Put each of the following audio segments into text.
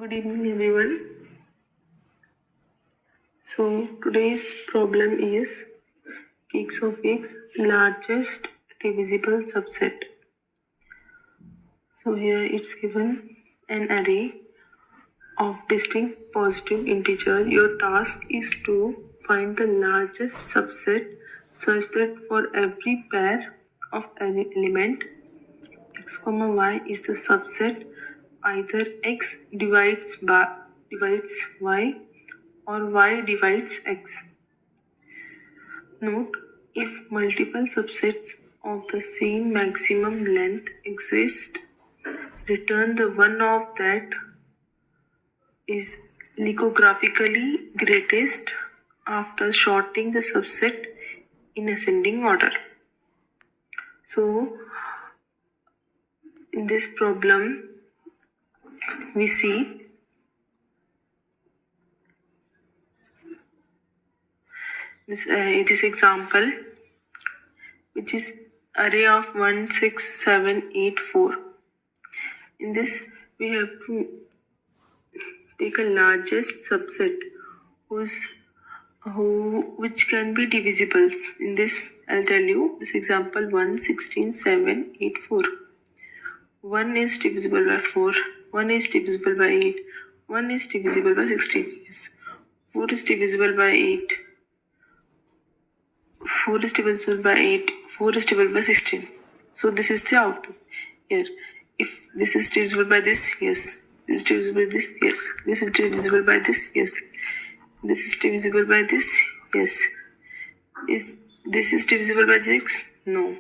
Good evening, everyone. So today's problem is x of x largest divisible subset. So here it's given an array of distinct positive integers. Your task is to find the largest subset such that for every pair of an element x comma y is the subset either x divides y or y divides x. Note, if multiple subsets of the same maximum length exist, return the one of that is lexicographically greatest after sorting the subset in ascending order. So, in this problem, we see this example, which is array of 1, 6, 7, 8, 4. In this, we have to take a largest subset which can be divisibles. In this, I'll tell you this example 1, 16, 7, 8, 4. 1 is divisible by 4, 1 is divisible by 8, 1 is divisible by 16. Yes. 4 is divisible by 8, 4 is divisible by 8, 4 is divisible by 16. So this is the output. Here, if this is divisible by this, yes. This is divisible by this, yes. This is divisible by this, yes. This is divisible by this, yes. Is this is divisible by 6? No.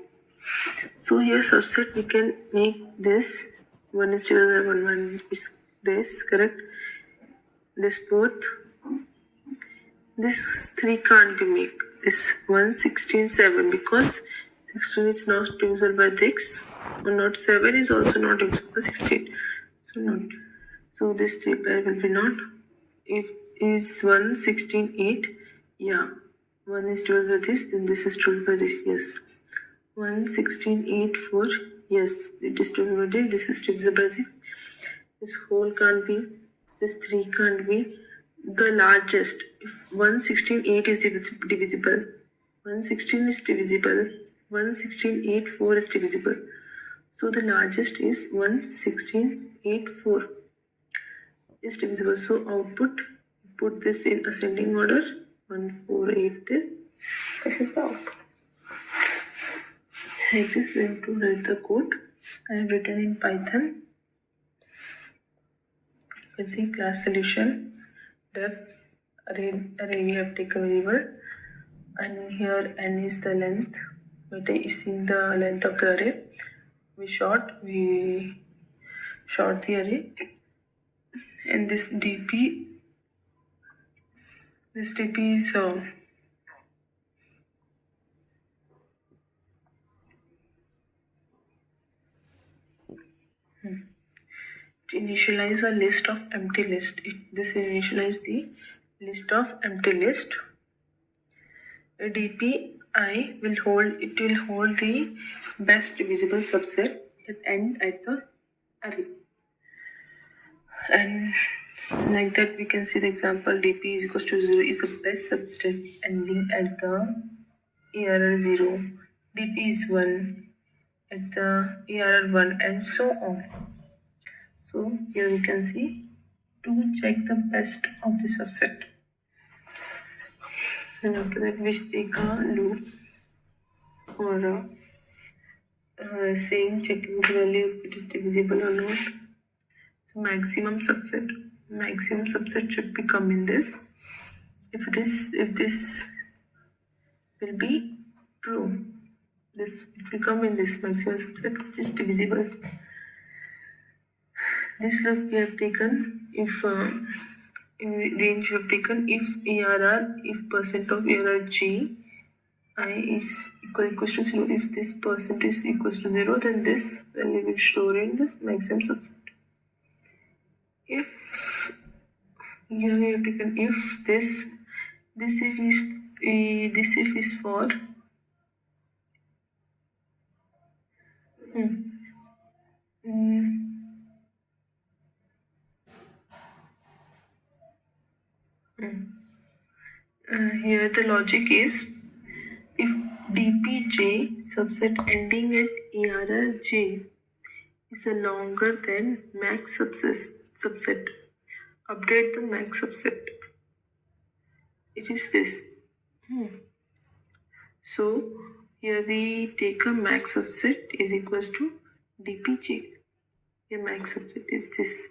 So here subset we can make this 1 is divisible by 1 is this, correct? This both. This 3 can't be made. This 1, 16, 7 because 16 is not divisible by 6 or not 7 is also not divisible by 16. So not. So this 3 pair will be not. If is 1, 16, 8, yeah. 1 is divisible by this, then this is divisible by this, yes. 1, 16, 8, 4, yes. It is divisible by this is divisible by 6. This whole can't be, this 3 can't be. The largest, if 1, 16, 8 is divisible, 1, 16 is divisible, 1, 16, 8, 4 is divisible. So the largest is 1, 16, 8, 4 is divisible. So output, put this in ascending order, 1, 4, 8 this is the output. Like this we have to write the code. I have written in Python. You can see class solution, def array we have taken variable, and here n is the length. Beta is in the length of the array. We short the array, and this dp is to initialize a list of empty list. This initialize the list of empty list. A dpi will hold the best divisible subset at end at the array. And like that we can see the example dp is equals to 0 is the best subset ending at the error 0. dp is 1 at the error 1 and so on. So here we can see to check the best of the subset. And after that we take a loop or saying checking the value if it is divisible or not. So maximum subset should become in this. If this will be true, this it will come in this maximum subset which is divisible. This loop we have taken if range we have taken if percent of error g I is equals to 0. If this percent is equals to 0, then this value will store in this maximum subset. If here we have taken if this if is for Here the logic is, if dpj subset ending at errj is a longer than max subset, update the max subset. It is this. So here we take a max subset is equals to dpj. A max subset is this.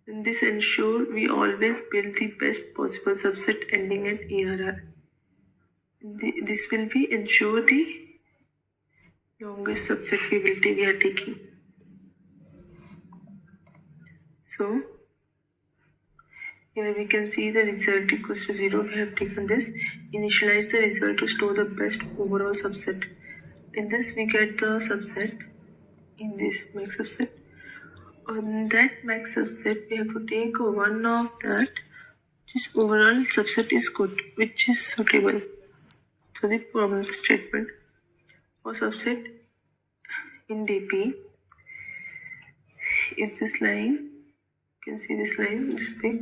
And this ensure we always build the best possible subset ending at ERR. This will be ensure the longest subsectivity we are taking. So here we can see the result equals to 0. We have taken this. Initialize the result to store the best overall subset. In this we get the subset in this max subset. On that max subset we have to take one of that which overall subset is good, which is suitable. So the problem statement for subset in DP, if this line, you can see this line, this big,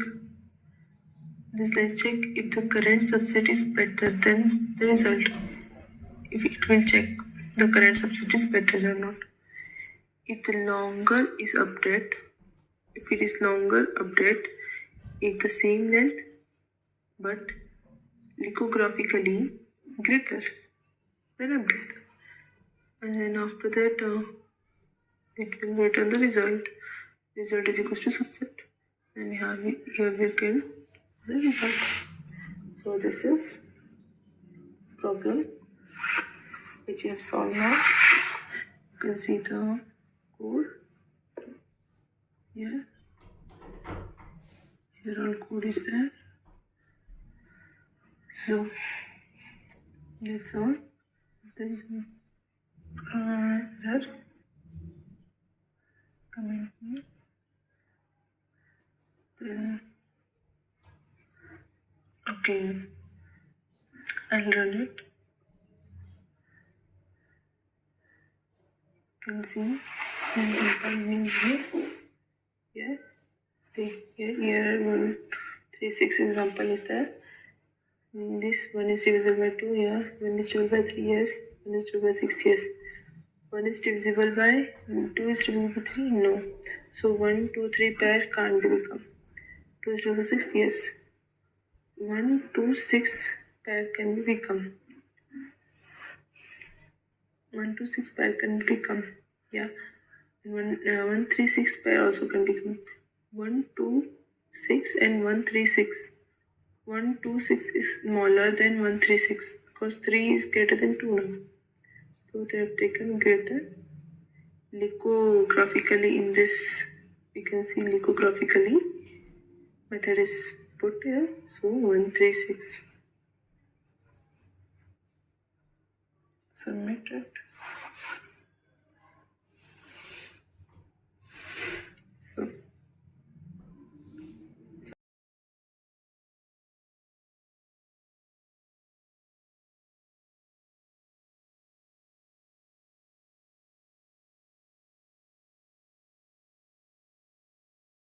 this line check if the current subset is better than the result. If it will check the current subset is better or not. If the longer is update, if it is longer update, if the same length but lithographically greater than update. And then after that it will return the result. Result is equals to subset. And here we get the result. So this is problem which we have solved now. You can see the code here. Here all code is there. So that's all. There is error comment here. Then okay, I'll run it. You can see and combining here. Here, here 136 example is there. This one is divisible by 2 here, one is divisible by 3 years, one is divisible by 6 years. One is divisible by 2 is divisible by 3? No. So 1, 2, 3 pair can't be become. 2 is divisible by 6? Yes. 1, 2, 6 pair can be become. 1, 2, 6 pair can be become. Yeah. 1, 3, 6 pair also can become. 1, 2, 6 and 1, 3, 6. 1, 2, 6 is smaller than 1, 3, 6 because 3 is greater than 2 now. So they have taken greater lithographically in this. We can see lithographically method is put here. So 136 submitted.